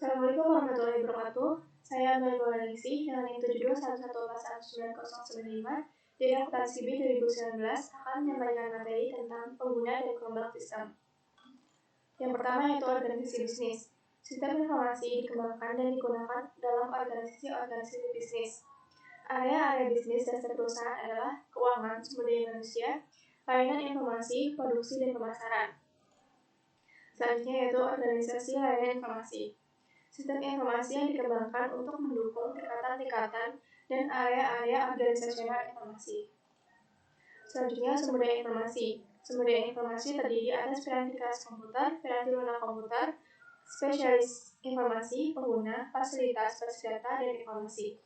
Assalamualaikum warahmatullahi wabarakatuh. Saya Maibah Ningsih dengan NIM 7211419095 dari Akuntansi B 2019 akan menyampaikan materi tentang pengguna dan pengembang sistem. Yang pertama yaitu organisasi bisnis. Sistem informasi dikembangkan dan digunakan dalam organisasi bisnis. Area bisnis dasar perusahaan adalah keuangan, sumber daya manusia, layanan informasi, produksi, dan pemasaran. Selanjutnya yaitu organisasi layanan informasi. Sistem informasi yang dikembangkan untuk mendukung tingkatan-tingkatan dan area-area organisasional informasi. Selanjutnya, sumber daya informasi. Sumber daya informasi terdiri atas piranti keras komputer, piranti lunak komputer, spesialis informasi, pengguna, fasilitas, data, dan informasi.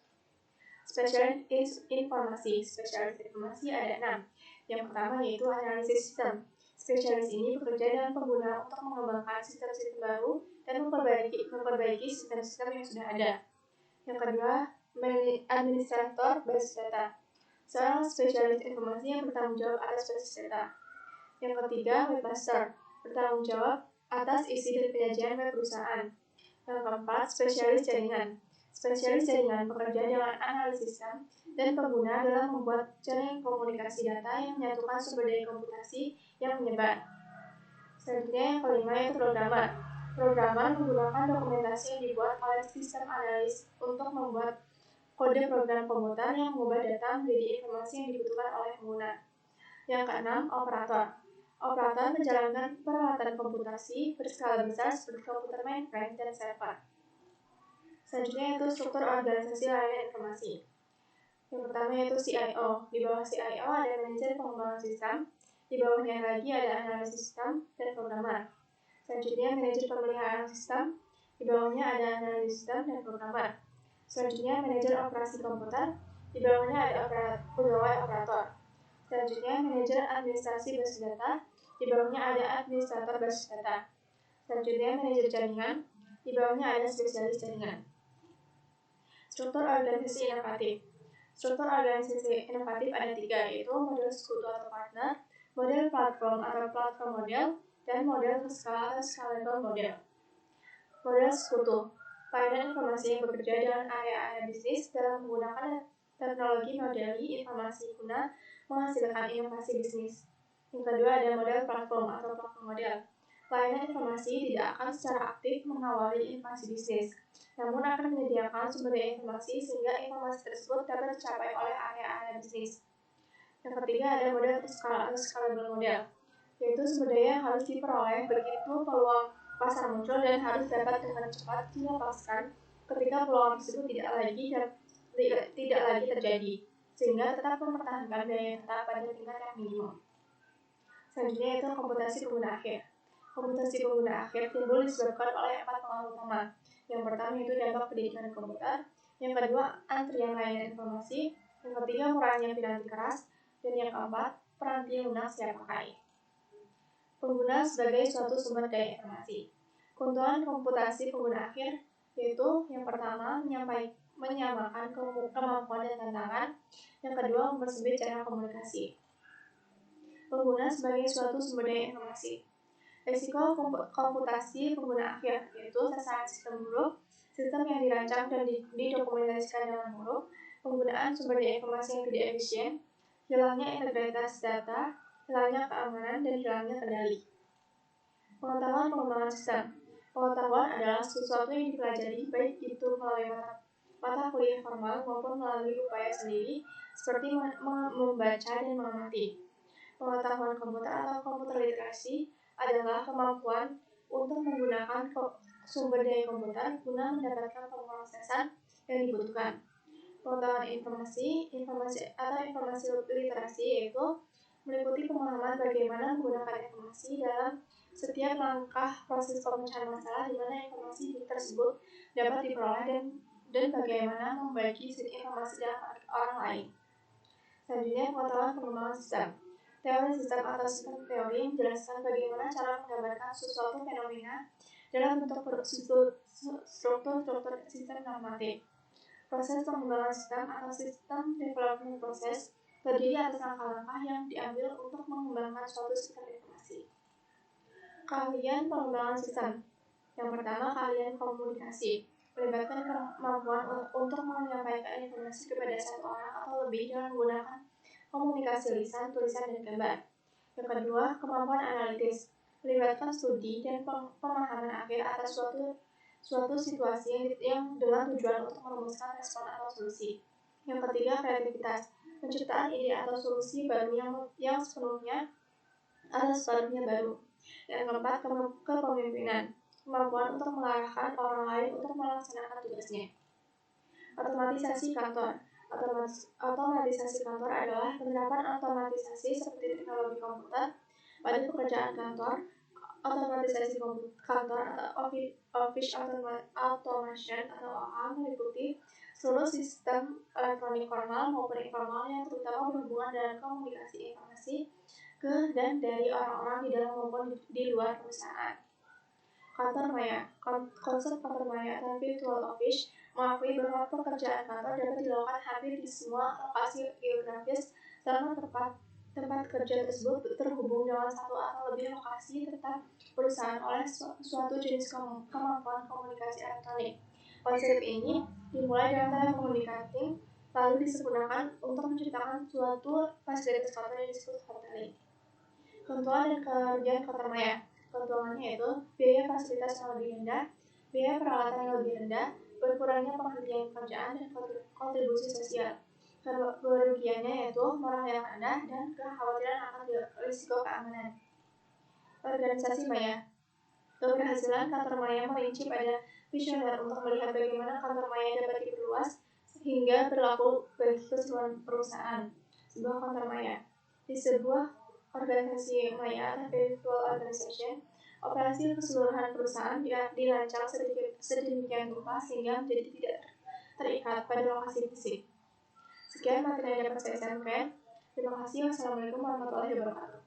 Spesialis informasi ada 6. Yang pertama yaitu analisis sistem. Spesialis ini bekerja dengan pengguna untuk mengembangkan sistem-sistem baru dan memperbaiki sistem-sistem yang sudah ada. Yang kedua, administrator basis data. Seorang spesialis informasi yang bertanggung jawab atas basis data. Yang ketiga, webmaster, bertanggung jawab atas isi dan penyajian web perusahaan. Yang keempat, spesialis jaringan. Spesialis jaringan bekerja dengan analisis sistem dan pengguna dalam membuat jaring komunikasi data yang menyatukan sumber daya komputasi yang menyebar. Selanjutnya yang kelima yaitu programmer. Programmer menggunakan dokumentasi yang dibuat oleh sistem analis untuk membuat kode program komputer yang mengubah data menjadi informasi yang dibutuhkan oleh pengguna. Yang keenam, operator. Operator menjalankan peralatan komputasi berskala besar seperti komputer mainframe dan server. Selanjutnya yaitu struktur organisasi layanan informasi. Yang pertama yaitu CIO. Di bawah CIO ada manajer pengembangan sistem. Di bawahnya lagi ada analisis sistem dan programmer. Selanjutnya manajer pemeliharaan sistem. Di bawahnya ada analisis sistem dan programmer. Selanjutnya manajer operasi komputer. Di bawahnya ada pegawai operator. Selanjutnya manajer administrasi basis data. Di bawahnya ada administrator basis data. Selanjutnya manajer jaringan. Di bawahnya ada spesialis jaringan. Struktur organisasi inovatif. Struktur organisasi inovatif ada 3, yaitu model sekutu atau partner, model platform atau platform model, dan model skala atau scalable model. Model sekutu. Layanan informasi yang bekerja dengan area-area bisnis dalam menggunakan teknologi modeli informasi guna menghasilkan inovasi bisnis. Yang kedua ada model platform atau platform model. Layanan informasi tidak akan secara aktif mengawali informasi bisnis, namun akan menyediakan sumber daya informasi sehingga informasi tersebut dapat dicapai oleh area-area bisnis. Yang ketiga ada model skala atau scalable model, yaitu sumber daya harus diperoleh begitu peluang pasar muncul dan harus dapat dengan cepat dilepaskan ketika peluang tersebut tidak lagi terjadi, sehingga tetap mempertahankan daya tetap pada tingkat yang minimum. Selanjutnya yaitu komputasi pengguna akhir. Komputasi pengguna akhir timbul disebabkan oleh 4 pengaruh utama. Yang pertama yaitu dampak pendidikan komputer, yang kedua antrian layanan informasi, yang ketiga murahnya piranti keras, dan yang keempat piranti lunak siap pakai. Pengguna sebagai suatu sumber daya informasi. Keuntungan komputasi pengguna akhir yaitu yang pertama menyamakan kemampuan dan tantangan, yang kedua mempersempit cara komunikasi. Pengguna sebagai suatu sumber daya informasi. Risiko komputasi pengguna akhir yaitu sasaran sistem buruk, sistem yang dirancang dan didokumentasikan dengan buruk, penggunaan sumber daya informasi yang tidak efisien, hilangnya integritas data, hilangnya keamanan, dan hilangnya kendali. Pengetahuan pengembangan sistem. Pengetahuan adalah sesuatu yang dipelajari baik itu melalui mata kuliah formal maupun melalui upaya sendiri seperti membaca dan mengamati. Pengetahuan komputer atau computer literasi adalah kemampuan untuk menggunakan sumber daya komputer guna mendapatkan pemrosesan yang dibutuhkan. Pengetahuan informasi literasi yaitu meliputi pemahaman bagaimana menggunakan informasi dalam setiap langkah proses pemecahan masalah di mana informasi tersebut dapat diperoleh dan bagaimana membagi informasi dengan orang lain. Selanjutnya pengetahuan pengembangan sistem. Teori sistem atau sistem teori menjelaskan bagaimana cara menggambarkan suatu fenomena dalam bentuk struktur sistem normatif. Proses pengembangan sistem atau sistem development proses terdiri atas langkah-langkah yang diambil untuk mengembangkan suatu sistem informasi. Keahlian pengembangan sistem. Yang pertama, keahlian komunikasi. Melibatkan kemampuan untuk menyampaikan informasi kepada satu orang atau lebih dengan menggunakan komunikasi lisan, tulisan, dan gambar. Yang kedua, kemampuan analitis. Melibatkan studi dan pemahaman akhir atas suatu situasi yang dengan tujuan untuk merumuskan respon atau solusi. Yang ketiga, kreativitas. Penciptaan ide atau solusi baru yang sepenuhnya baru. Yang keempat, kepemimpinan. Kemampuan untuk mengarahkan orang lain untuk melaksanakan tugasnya. Otomatisasi kantor. Otomatisasi kantor adalah penerapan otomatisasi seperti teknologi komputer pada pekerjaan kantor. Otomatisasi kantor atau office automation atau OA meliputi seluruh sistem elektronik formal maupun informal yang terutama berhubungan dengan komunikasi informasi ke dan dari orang-orang di dalam maupun di luar perusahaan. Kantor maya. Konsep kantor maya atau virtual office mengakui bahwa pekerjaan kantor dapat dilakukan hampir di semua lokasi geografis selama tempat kerja tersebut terhubung dengan satu atau lebih lokasi tetap perusahaan oleh suatu jenis kemampuan komunikasi elektronik. Konsep ini dimulai dengan telekomunikasi lalu disempurnakan untuk menciptakan suatu fasilitas kantor yang disebut hoteling. Keuntungan dan kerugian kantor maya. Keuntungannya yaitu biaya fasilitas yang lebih rendah, biaya peralatan yang lebih rendah, berkurangnya penghentian pekerjaan dan kontribusi sosial. Kerugiannya yaitu moral yang rendah dan kekhawatiran akan risiko keamanan. Organisasi maya. Keberhasilan kantor maya merinci pada visioner untuk melihat bagaimana kantor maya dapat diperluas hingga berlaku bagi keseluruhan perusahaan. Sebuah kantor maya. Di sebuah organisasi maya atau virtual organization, operasi keseluruhan perusahaan dirancang sedemikian rupa sehingga menjadi tidak terikat pada lokasi fisik. Sekian materi yang dapat saya sampaikan. Terima kasih. Wassalamualaikum warahmatullahi wabarakatuh.